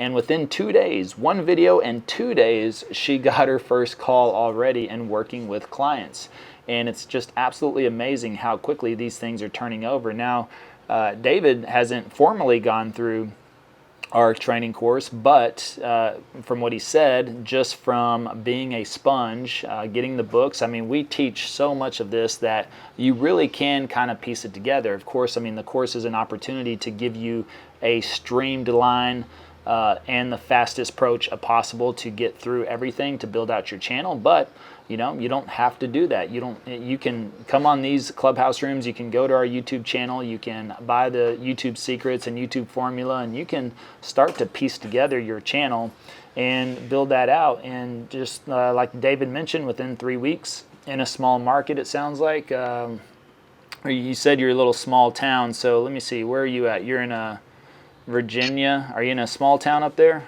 And within 2 days, one video and 2 days, she got her first call already and working with clients. And it's just absolutely amazing how quickly these things are turning over. Now, David hasn't formally gone through our training course, but from what he said, just from being a sponge, getting the books, I mean, we teach so much of this that you really can kind of piece it together. Of course, I mean, the course is an opportunity to give you a streamlined and the fastest approach possible to get through everything to build out your channel. But you know, you don't have to do that. You can come on these clubhouse rooms, you can go to our YouTube channel, you can buy the YouTube secrets and YouTube formula, and you can start to piece together your channel and build that out. And just like David mentioned, within 3 weeks in a small market, it sounds like. You said you're a little small town, so let me see, where are you at? You're in Virginia. Are you in a small town up there?